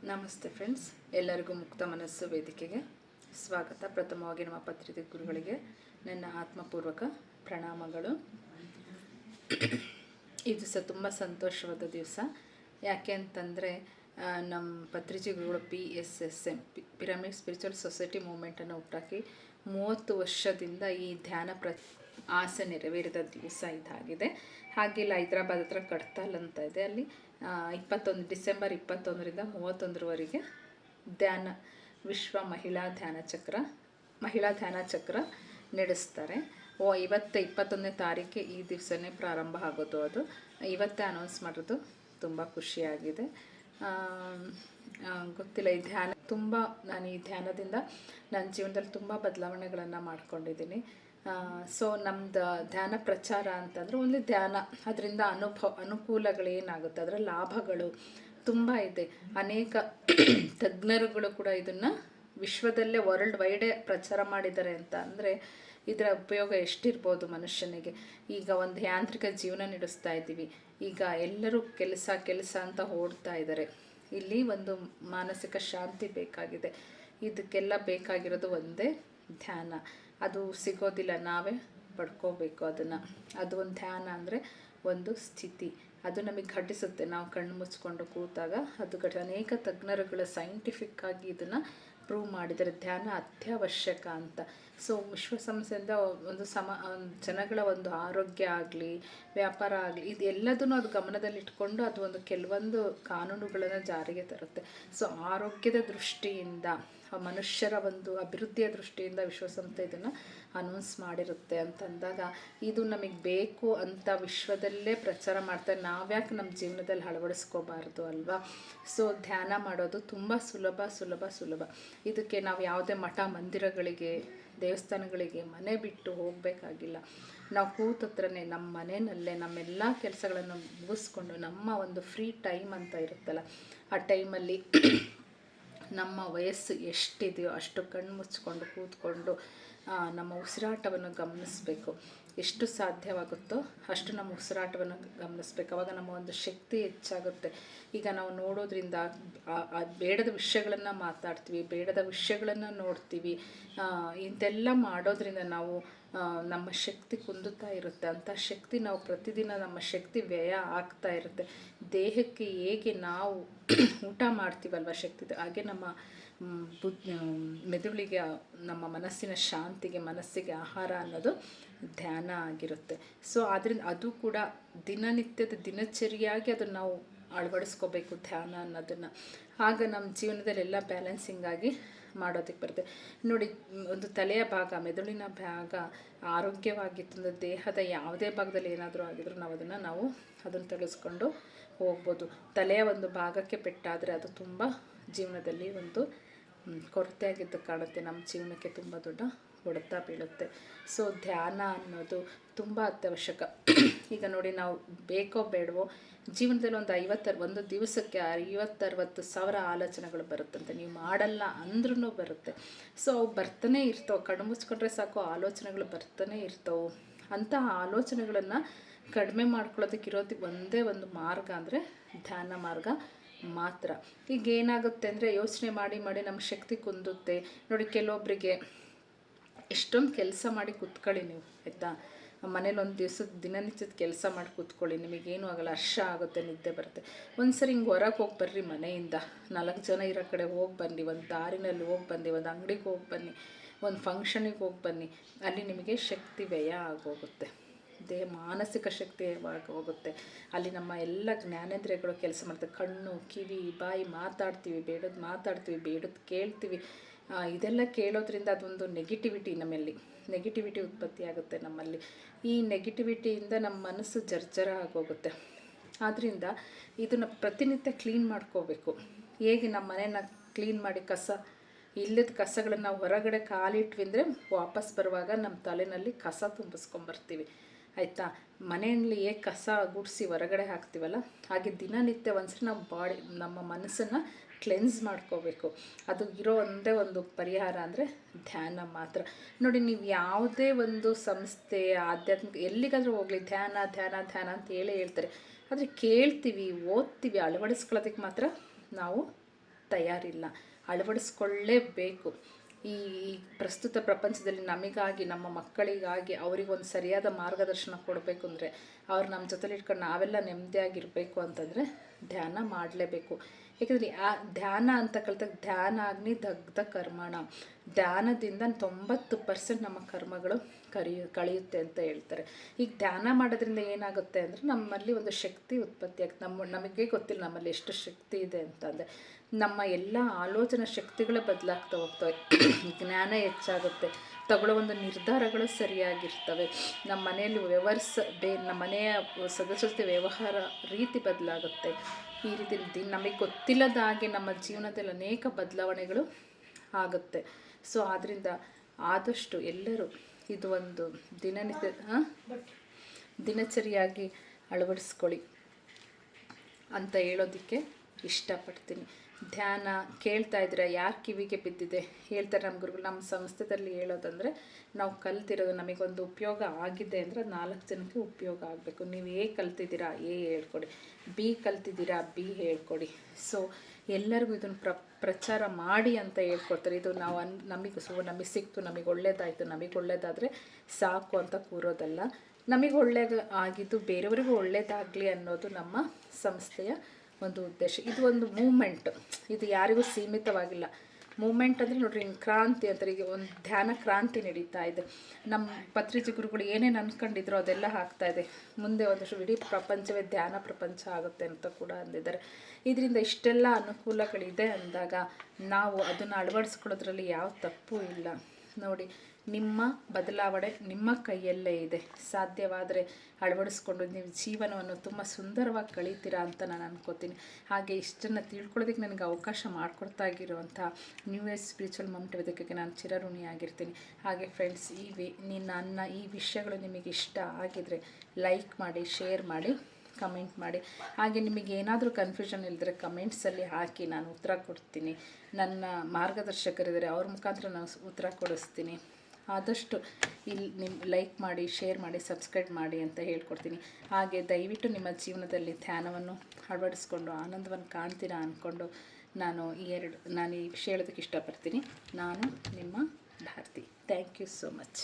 ನಮಸ್ತೆ ಫ್ರೆಂಡ್ಸ್, ಎಲ್ಲರಿಗೂ ಮುಕ್ತ ಮನಸ್ಸು ವೇದಿಕೆಗೆ ಸ್ವಾಗತ. ಪ್ರಥಮವಾಗಿ ನಮ್ಮ ಪತ್ರಿಕೆ ಗುರುಗಳಿಗೆ ನನ್ನ ಆತ್ಮಪೂರ್ವಕ ಪ್ರಣಾಮಗಳು. ಈ ದಿವಸ ತುಂಬ ಸಂತೋಷವಾದ ದಿವಸ. ಯಾಕೆ ಅಂತಂದರೆ ನಮ್ಮ ಪತ್ರಿಕೆ ಗುರುಗಳು PSSM ಪಿರಮಿಡ್ ಸ್ಪಿರಿಚುವಲ್ ಸೊಸೈಟಿ ಮೂವ್ಮೆಂಟನ್ನು ಹುಟ್ಟಾಕಿ 30 ವರ್ಷದಿಂದ ಈ ಧ್ಯಾನ ಆಸೆ ನೆರವೇರಿದ ದಿವಸ ಇದಾಗಿದೆ. ಹಾಗೆ ಹೈದರಾಬಾದ್ ಹತ್ರ ಕಡ್ತಾಲ್ ಅಂತ ಇದೆ, ಅಲ್ಲಿ ಡಿಸೆಂಬರ್ 21ರಿಂದ 31ರವರೆಗೆ ವಿಶ್ವ ಮಹಿಳಾ ಧ್ಯಾನ ಚಕ್ರ ನಡೆಸ್ತಾರೆ. ಇವತ್ತು 21ನೇ ತಾರೀಕು ಈ ದಿವಸನೇ ಪ್ರಾರಂಭ ಆಗೋದು. ಅದು ಇವತ್ತೇ ಅನೌನ್ಸ್ ಮಾಡೋದು. ತುಂಬ ಖುಷಿಯಾಗಿದೆ. ಗೊತ್ತಿಲ್ಲ, ಈ ಧ್ಯಾನ ನಾನು ಈ ಧ್ಯಾನದಿಂದ ನನ್ನ ಜೀವನದಲ್ಲಿ ತುಂಬ ಬದಲಾವಣೆಗಳನ್ನು ಮಾಡ್ಕೊಂಡಿದ್ದೀನಿ. ಸೊ ನಮ್ಮದು ಧ್ಯಾನ ಪ್ರಚಾರ ಅಂತಂದರೆ ಒಂದು ಧ್ಯಾನ, ಅದರಿಂದ ಅನುಕೂಲಗಳೇನಾಗುತ್ತೆ, ಅದರ ಲಾಭಗಳು ತುಂಬ ಇದೆ. ಅನೇಕ ತಜ್ಞರುಗಳು ಕೂಡ ಇದನ್ನು ವಿಶ್ವದಲ್ಲೇ ವರ್ಲ್ಡ್ ವೈಡೇ ಪ್ರಚಾರ ಮಾಡಿದ್ದಾರೆ. ಅಂತ ಅಂದರೆ ಇದರ ಉಪಯೋಗ ಎಷ್ಟಿರ್ಬೋದು ಮನುಷ್ಯನಿಗೆ. ಈಗ ಒಂದು ಯಾಂತ್ರಿಕ ಜೀವನ ನಡೆಸ್ತಾ ಇದ್ದೀವಿ, ಈಗ ಎಲ್ಲರೂ ಕೆಲಸ ಅಂತ ಓಡ್ತಾ ಇದ್ದಾರೆ. ಇಲ್ಲಿ ಒಂದು ಮಾನಸಿಕ ಶಾಂತಿ ಬೇಕಾಗಿದೆ. ಇದಕ್ಕೆಲ್ಲ ಬೇಕಾಗಿರೋದು ಒಂದೇ ಧ್ಯಾನ. ಅದು ಸಿಗೋದಿಲ್ಲ, ನಾವೇ ಪಡ್ಕೋಬೇಕು ಅದನ್ನು. ಅದು ಒಂದು ಧ್ಯಾನ ಅಂದರೆ ಒಂದು ಸ್ಥಿತಿ, ಅದು ನಮಗೆ ಘಟಿಸುತ್ತೆ ನಾವು ಕಣ್ಣು ಮುಚ್ಕೊಂಡು ಕೂತಾಗ. ಅದು ಅನೇಕ ತಜ್ಞರುಗಳು ಸೈಂಟಿಫಿಕ್ ಆಗಿ ಇದನ್ನು ಪ್ರೂವ್ ಮಾಡಿದರೆ ಧ್ಯಾನ ಅತ್ಯವಶ್ಯಕ ಅಂತ. ಸೊ ವಿಶ್ವಸಂಸ್ಥೆಯಿಂದ ಒಂದು ಜನಗಳ ಒಂದು ಆರೋಗ್ಯ ಆಗಲಿ, ವ್ಯಾಪಾರ ಆಗಲಿ, ಇದು ಎಲ್ಲದನ್ನು ಅದು ಗಮನದಲ್ಲಿಟ್ಕೊಂಡು ಅದು ಒಂದು ಕೆಲವೊಂದು ಕಾನೂನುಗಳನ್ನು ಜಾರಿಗೆ ತರುತ್ತೆ. ಸೊ ಆರೋಗ್ಯದ ದೃಷ್ಟಿಯಿಂದ, ಮನುಷ್ಯರ ಒಂದು ಅಭಿವೃದ್ಧಿಯ ದೃಷ್ಟಿಯಿಂದ ವಿಶ್ವಸಂಸ್ಥೆ ಇದನ್ನು ಅನೌನ್ಸ್ ಮಾಡಿರುತ್ತೆ. ಅಂತಂದಾಗ ಇದು ನಮಗೆ ಬೇಕು ಅಂತ ವಿಶ್ವದಲ್ಲೇ ಪ್ರಚಾರ ಮಾಡ್ತಾರೆ. ನಾವ್ಯಾಕೆ ನಮ್ಮ ಜೀವನದಲ್ಲಿ ಅಳವಡಿಸ್ಕೋಬಾರ್ದು ಅಲ್ವಾ? ಸೊ ಧ್ಯಾನ ಮಾಡೋದು ತುಂಬ ಸುಲಭ. ಇದಕ್ಕೆ ನಾವು ಯಾವುದೇ ಮಠ ಮಂದಿರಗಳಿಗೆ, ದೇವಸ್ಥಾನಗಳಿಗೆ ಮನೆ ಬಿಟ್ಟು ಹೋಗಬೇಕಾಗಿಲ್ಲ. ನಾವು ಕೂತತ್ರನೇ ನಮ್ಮ ಮನೆಯಲ್ಲೇ ನಮ್ಮೆಲ್ಲ ಕೆಲಸಗಳನ್ನು ಮುಗಿಸ್ಕೊಂಡು ನಮ್ಮ ಒಂದು ಫ್ರೀ ಟೈಮ್ ಅಂತ ಇರುತ್ತಲ್ಲ, ಆ ಟೈಮಲ್ಲಿ ನಮ್ಮ ವಯಸ್ಸು ಎಷ್ಟಿದೆಯೋ ಅಷ್ಟು ಕಣ್ಣು ಮುಚ್ಕೊಂಡು ಕೂತ್ಕೊಂಡು ನಮ್ಮ ಉಸಿರಾಟವನ್ನು ಗಮನಿಸಬೇಕು. ಎಷ್ಟು ಸಾಧ್ಯವಾಗುತ್ತೋ ಅಷ್ಟು ನಮ್ಮ ಉಸಿರಾಟವನ್ನು ಗಮನಿಸ್ಬೇಕು. ಆವಾಗ ನಮ್ಮ ಒಂದು ಶಕ್ತಿ ಹೆಚ್ಚಾಗುತ್ತೆ. ಈಗ ನಾವು ನೋಡೋದ್ರಿಂದ ಬೇಡದ ವಿಷಯಗಳನ್ನು ಮಾತಾಡ್ತೀವಿ, ಬೇಡದ ವಿಷಯಗಳನ್ನು ನೋಡ್ತೀವಿ. ಇದೆಲ್ಲ ಮಾಡೋದ್ರಿಂದ ನಾವು ನಮ್ಮ ಶಕ್ತಿ ಕುಂದುತ್ತಾ ಇರುತ್ತೆ. ಅಂಥ ಶಕ್ತಿ ನಾವು ಪ್ರತಿದಿನ ನಮ್ಮ ಶಕ್ತಿ ವ್ಯಯ ಆಗ್ತಾ ಇರುತ್ತೆ. ದೇಹಕ್ಕೆ ಹೇಗೆ ನಾವು ಊಟ ಮಾಡ್ತೀವಲ್ವ ಶಕ್ತಿ, ಹಾಗೆ ನಮ್ಮ ಮೆದುಳಿಗೆ, ನಮ್ಮ ಮನಸ್ಸಿನ ಶಾಂತಿಗೆ, ಮನಸ್ಸಿಗೆ ಆಹಾರ ಅನ್ನೋದು ಧ್ಯಾನ ಆಗಿರುತ್ತೆ. ಸೊ ಆದ್ದರಿಂದ ಅದು ಕೂಡ ದಿನನಿತ್ಯದ ದಿನಚರಿಯಾಗಿ ಅದನ್ನು ನಾವು ಅಳವಡಿಸ್ಕೋಬೇಕು ಧ್ಯಾನ ಅನ್ನೋದನ್ನು. ಆಗ ನಮ್ಮ ಜೀವನದಲ್ಲಿ ಎಲ್ಲ ಬ್ಯಾಲೆನ್ಸಿಂಗ್ ಆಗಿ ಮಾಡೋದಕ್ಕೆ ಬರುತ್ತೆ. ನೋಡಿ, ಒಂದು ತಲೆಯ ಭಾಗ, ಮೆದುಳಿನ ಭಾಗ ಆರೋಗ್ಯವಾಗಿತ್ತು, ದೇಹದ ಯಾವುದೇ ಭಾಗದಲ್ಲಿ ಏನಾದರೂ ಆಗಿದ್ರು ನಾವು ಅದನ್ನು ತಿಳಿಸ್ಕೊಂಡು ಹೋಗ್ಬೋದು. ತಲೆಯ ಒಂದು ಭಾಗಕ್ಕೆ ಪೆಟ್ಟಾದರೆ ಅದು ತುಂಬ ಜೀವನದಲ್ಲಿ ಒಂದು ಕೊರತೆಯಾಗಿದ್ದು ಕಾಣುತ್ತೆ, ನಮ್ಮ ಜೀವನಕ್ಕೆ ತುಂಬ ದೊಡ್ಡ ಹೊಡೆತ ಬೀಳುತ್ತೆ. ಸೊ ಧ್ಯಾನ ಅನ್ನೋದು ತುಂಬ ಅತ್ಯವಶ್ಯಕ. ಈಗ ನೋಡಿ, ನಾವು ಬೇಕೋ ಬೇಡವೋ ಜೀವನದಲ್ಲಿ ಒಂದು ದಿವಸಕ್ಕೆ 50-60 ಸಾವಿರ ಆಲೋಚನೆಗಳು ಬರುತ್ತಂತೆ. ನೀವು ಮಾಡಲ್ಲ ಅಂದ್ರೂ ಬರುತ್ತೆ. ಸೊ ಅವು ಬರ್ತಾನೆ ಇರ್ತವೆ. ಕಣ್ಣು ಮುಚ್ಕೊಂಡ್ರೆ ಸಾಕು, ಆಲೋಚನೆಗಳು ಬರ್ತಾನೆ ಇರ್ತವೆ. ಅಂತಹ ಆಲೋಚನೆಗಳನ್ನು ಕಡಿಮೆ ಮಾಡ್ಕೊಳ್ಳೋದಕ್ಕೆ ಒಂದೇ ಒಂದು ಮಾರ್ಗ ಅಂದರೆ ಧ್ಯಾನ ಮಾರ್ಗ ಮಾತ್ರ. ಈಗ ಏನಾಗುತ್ತೆ ಅಂದರೆ, ಯೋಚನೆ ಮಾಡಿ ನಮ್ಮ ಶಕ್ತಿ ಕುಂದುತ್ತೆ. ನೋಡಿ, ಕೆಲವೊಬ್ಬರಿಗೆ ಎಷ್ಟೊಂದು ಕೆಲಸ ಮಾಡಿ ಕೂತ್ಕೊಳ್ಳಿ ನೀವು, ಆಯಿತಾ? ಮನೇಲಿ ಒಂದು ದಿವಸದ ದಿನನಿತ್ಯದ ಕೆಲಸ ಮಾಡಿ ಕೂತ್ಕೊಳ್ಳಿ, ನಿಮಗೇನು ಆಗಲ್ಲ, ಹರ್ಷ ಆಗುತ್ತೆ, ನಿದ್ದೆ ಬರುತ್ತೆ. ಒಂದು ಸರಿ ಹಿಂಗೆ ಹೊರಗೆ ಹೋಗಿ ಬರ್ರಿ, ಮನೆಯಿಂದ 4 ಜನ ಇರೋ ಕಡೆ ಹೋಗಿ ಬನ್ನಿ, ಒಂದು ದಾರಿನಲ್ಲಿ ಹೋಗಿ ಬನ್ನಿ, ಒಂದು ಅಂಗಡಿಗೆ ಹೋಗಿ ಬನ್ನಿ, ಒಂದು ಫಂಕ್ಷನಿಗೆ ಹೋಗಿ ಬನ್ನಿ. ಅಲ್ಲಿ ನಿಮಗೆ ಶಕ್ತಿ ವ್ಯಯ ಆಗೋಗುತ್ತೆ, ಮಾನಸಿಕ ಶಕ್ತಿ ಹೋಗುತ್ತೆ. ಅಲ್ಲಿ ನಮ್ಮ ಎಲ್ಲ ಜ್ಞಾನೇಂದ್ರಿಯಗಳು ಕೆಲಸ ಮಾಡ್ತವೆ. ಕಣ್ಣು, ಕಿವಿ, ಬಾಯಿ, ಮಾತಾಡ್ತೀವಿ, ಬೇಡದ್ದು ಕೇಳ್ತೀವಿ. ಇದೆಲ್ಲ ಕೇಳೋದ್ರಿಂದ ಅದೊಂದು ನೆಗೆಟಿವಿಟಿ ಉತ್ಪತ್ತಿ ಆಗುತ್ತೆ ನಮ್ಮಲ್ಲಿ. ಈ ನೆಗೆಟಿವಿಟಿಯಿಂದ ನಮ್ಮ ಮನಸ್ಸು ಜರ್ಜರ ಆಗೋಗುತ್ತೆ. ಆದ್ದರಿಂದ ಇದನ್ನು ಪ್ರತಿನಿತ್ಯ ಕ್ಲೀನ್ ಮಾಡ್ಕೋಬೇಕು. ಹೇಗೆ ನಮ್ಮ ಮನೇನ ಕ್ಲೀನ್ ಮಾಡಿ ಇಲ್ಲದ ಕಸಗಳನ್ನು ನಾವು ಹೊರಗಡೆ ಕಾಲಿಟ್ವಿ ಅಂದರೆ ವಾಪಸ್ ಬರುವಾಗ ನಮ್ಮ ತಲೆಯಲ್ಲಿ ಕಸ ತುಂಬಿಸ್ಕೊಂಬರ್ತೀವಿ, ಆಯಿತಾ? ಮನೆಯಲ್ಲಿ ಹೇಗೆ ಕಸ ಗುಡಿಸಿ ಹೊರಗಡೆ ಹಾಕ್ತೀವಲ್ಲ, ಹಾಗೆ ದಿನನಿತ್ಯ ಒಂದ್ಸರಿ ನಮ್ಮ ಮನಸ್ಸನ್ನು ಕ್ಲೆನ್ಸ್ ಮಾಡ್ಕೋಬೇಕು. ಅದು ಇರೋ ಒಂದೇ ಒಂದು ಪರಿಹಾರ ಅಂದರೆ ಧ್ಯಾನ ಮಾತ್ರ. ನೋಡಿ, ನೀವು ಯಾವುದೇ ಒಂದು ಸಂಸ್ಥೆ, ಆಧ್ಯಾತ್ಮಿಕ ಎಲ್ಲಿಗಾದರೂ ಹೋಗಲಿ, ಧ್ಯಾನ ಅಂತ ಹೇಳ್ತಾರೆ. ಆದರೆ ಕೇಳ್ತೀವಿ, ಓದ್ತೀವಿ, ಅಳವಡಿಸ್ಕೊಳ್ಳೋದಕ್ಕೆ ಮಾತ್ರ ನಾವು ತಯಾರಿಲ್ಲ, ಅಳವಡಿಸ್ಕೊಳ್ಳೇಬೇಕು. ಈ ಪ್ರಸ್ತುತ ಪ್ರಪಂಚದಲ್ಲಿ ನಮಗಾಗಿ, ನಮ್ಮ ಮಕ್ಕಳಿಗಾಗಿ ಅವರಿಗೊಂದು ಸರಿಯಾದ ಮಾರ್ಗದರ್ಶನ ಕೊಡಬೇಕು ಅಂದರೆ, ಅವ್ರು ನಮ್ಮ ಜೊತೆಲಿ ಇಟ್ಕೊಂಡು ನಾವೆಲ್ಲ ನೆಮ್ಮದಿಯಾಗಿರಬೇಕು ಅಂತಂದರೆ ಧ್ಯಾನ ಮಾಡಲೇಬೇಕು. ಏಕೆಂದರೆ ಆ ಧ್ಯಾನ ಅಂತ ಕಲಿತಾಗ ಧ್ಯಾನ ಅಗ್ನಿ ದಗ್ಧ ಕರ್ಮಣ, ಧ್ಯಾನದಿಂದ 90% ನಮ್ಮ ಕರ್ಮಗಳು ಕಳೆಯುತ್ತೆ ಅಂತ ಹೇಳ್ತಾರೆ. ಈಗ ಧ್ಯಾನ ಮಾಡೋದ್ರಿಂದ ಏನಾಗುತ್ತೆ ಅಂದರೆ ನಮ್ಮಲ್ಲಿ ಒಂದು ಶಕ್ತಿ ಉತ್ಪತ್ತಿ ಆಗುತ್ತೆ. ನಮಗೆ ಗೊತ್ತಿಲ್ಲ ನಮ್ಮಲ್ಲಿ ಎಷ್ಟು ಶಕ್ತಿ ಇದೆ ಅಂತಂದರೆ, ನಮ್ಮ ಎಲ್ಲ ಆಲೋಚನಾ ಶಕ್ತಿಗಳೇ ಬದಲಾಗ್ತಾ ಹೋಗ್ತವೆ, ಜ್ಞಾನ ಹೆಚ್ಚಾಗುತ್ತೆ, ತಗೊಳ್ಳೋ ಒಂದು ನಿರ್ಧಾರಗಳು ಸರಿಯಾಗಿರ್ತವೆ, ನಮ್ಮ ಮನೆಯಲ್ಲಿ ನಮ್ಮ ಮನೆಯ ಸದಸ್ಯರ ಜೊತೆ ವ್ಯವಹಾರ ರೀತಿ ಬದಲಾಗುತ್ತೆ. ಈ ರೀತಿ ನಮಗೆ ಗೊತ್ತಿಲ್ಲದ ಹಾಗೆ ನಮ್ಮ ಜೀವನದಲ್ಲಿ ಅನೇಕ ಬದಲಾವಣೆಗಳು ಆಗುತ್ತೆ. ಸೊ ಆದ್ದರಿಂದ ಆದಷ್ಟು ಎಲ್ಲರೂ ಇದು ಒಂದು ದಿನಚರಿಯಾಗಿ ಅಳವಡಿಸ್ಕೊಳ್ಳಿ ಅಂತ ಹೇಳೋದಕ್ಕೆ ಇಷ್ಟಪಡ್ತೀನಿ. ಧ್ಯಾನ ಕೇಳ್ತಾ ಇದ್ರೆ ಯಾರು ಕಿವಿಗೆ ಬಿದ್ದಿದೆ ಹೇಳ್ತಾರೆ ನಮ್ಮ ಗುರುಗಳು. ನಮ್ಮ ಸಂಸ್ಥೆಯಲ್ಲಿ ಹೇಳೋದಂದರೆ, ನಾವು ಕಲ್ತಿರೋದು ನಮಗೊಂದು ಉಪಯೋಗ ಆಗಿದೆ ಅಂದರೆ 4 ಜನಕ್ಕೆ ಉಪಯೋಗ ಆಗಬೇಕು. ನೀವು ಎ ಕಲ್ತಿದ್ದೀರಾ ಎ ಹೇಳ್ಕೊಡಿ, ಬಿ ಕಲ್ತಿದ್ದೀರಾ ಬಿ ಹೇಳ್ಕೊಡಿ. ಸೊ ಎಲ್ಲರಿಗೂ ಇದನ್ನು ಪ್ರಚಾರ ಮಾಡಿ ಅಂತ ಹೇಳ್ಕೊಡ್ತಾರೆ. ಇದು ನಾವು ನಮಗೆ ಸಿಕ್ತು, ನಮಗೆ ಒಳ್ಳೇದಾಯಿತು, ನಮಗೆ ಒಳ್ಳೇದಾದರೆ ಸಾಕು ಅಂತ ಕೂರೋದಲ್ಲ. ನಮಗೆ ಒಳ್ಳೇದು ಆಗಿದ್ದು ಬೇರೆಯವರಿಗೂ ಒಳ್ಳೇದಾಗಲಿ ಅನ್ನೋದು ನಮ್ಮ ಸಂಸ್ಥೆಯ ಒಂದು ಉದ್ದೇಶ. ಇದು ಒಂದು ಮೂಮೆಂಟ್, ಇದು ಯಾರಿಗೂ ಸೀಮಿತವಾಗಿಲ್ಲ. ಮೂಮೆಂಟ್ ಅಂದರೆ ನೋಡ್ರಿ, ಕ್ರಾಂತಿ ಅಂತಾರೆ. ಈಗ ಒಂದು ಧ್ಯಾನ ಕ್ರಾಂತಿ ನಡೀತಾ ಇದೆ. ನಮ್ಮ ಪತ್ರಿಜಿ ಗುರುಗಳು ಏನೇನು ಅಂದ್ಕೊಂಡಿದ್ರು ಅದೆಲ್ಲ ಆಗ್ತಾಯಿದೆ. ಮುಂದೆ ಒಂದಷ್ಟು ಇಡೀ ಪ್ರಪಂಚವೇ ಧ್ಯಾನ ಪ್ರಪಂಚ ಆಗುತ್ತೆ ಅಂತ ಕೂಡ ಅಂದಿದ್ದಾರೆ. ಇದರಿಂದ ಇಷ್ಟೆಲ್ಲ ಅನುಕೂಲಗಳಿದೆ ಅಂದಾಗ ನಾವು ಅದನ್ನು ಅಳವಡಿಸ್ಕೊಳ್ಳೋದ್ರಲ್ಲಿ ಯಾವ ತಪ್ಪು ಇಲ್ಲ. ನೋಡಿ, ನಿಮ್ಮ ಬದಲಾವಣೆ ನಿಮ್ಮ ಕೈಯಲ್ಲೇ ಇದೆ. ಸಾಧ್ಯವಾದರೆ ಅಳವಡಿಸ್ಕೊಂಡು ನೀವು ಜೀವನವನ್ನು ತುಂಬ ಸುಂದರವಾಗಿ ಕಳೀತೀರಾ ಅಂತ ನಾನು ಅನ್ಕೋತೀನಿ. ಹಾಗೆ ಇಷ್ಟನ್ನು ತಿಳ್ಕೊಳ್ಳೋದಕ್ಕೆ ನನಗೆ ಅವಕಾಶ ಮಾಡಿಕೊಡ್ತಾ ಇರುವಂಥ ನ್ಯೂ ಏಜ್ ಸ್ಪಿರಿಚುವಲ್ ಮಮ್ ವೇದಿಕೆಗೆ ನಾನು ಚಿರಋಣಿಯಾಗಿರ್ತೀನಿ. ಹಾಗೆ ಫ್ರೆಂಡ್ಸ್, ನನ್ನ ಈ ವಿಷಯಗಳು ನಿಮಗೆ ಇಷ್ಟ ಆಗಿದರೆ ಲೈಕ್ ಮಾಡಿ, ಶೇರ್ ಮಾಡಿ, ಕಮೆಂಟ್ ಮಾಡಿ. ಹಾಗೆ ನಿಮಗೆ ಏನಾದರೂ ಕನ್ಫ್ಯೂಷನ್ ಇಲ್ಲದ್ರೆ ಕಮೆಂಟ್ಸಲ್ಲಿ ಹಾಕಿ, ನಾನು ಉತ್ತರ ಕೊಡ್ತೀನಿ. ನನ್ನ ಮಾರ್ಗದರ್ಶಕರಿದ್ದಾರೆ, ಅವ್ರ ಮುಖಾಂತರ ನಾನು ಉತ್ತರ ಕೊಡಿಸ್ತೀನಿ. ಆದಷ್ಟು ಲೈಕ್ ಮಾಡಿ, ಶೇರ್ ಮಾಡಿ, ಸಬ್ಸ್ಕ್ರೈಬ್ ಮಾಡಿ ಅಂತ ಹೇಳ್ಕೊಡ್ತೀನಿ. ಹಾಗೆ ದಯವಿಟ್ಟು ನಿಮ್ಮ ಜೀವನದಲ್ಲಿ ಧ್ಯಾನವನ್ನು ಅಳವಡಿಸ್ಕೊಂಡು ಆನಂದವನ್ನು ಕಾಣ್ತೀರಾ ಅಂದ್ಕೊಂಡು ನಾನು ಈ ವಿಷಯ ಹೇಳೋದಕ್ಕೆ ಇಷ್ಟಪಡ್ತೀನಿ. ನಾನು ನಿಮ್ಮ Bharati. Thank you so much.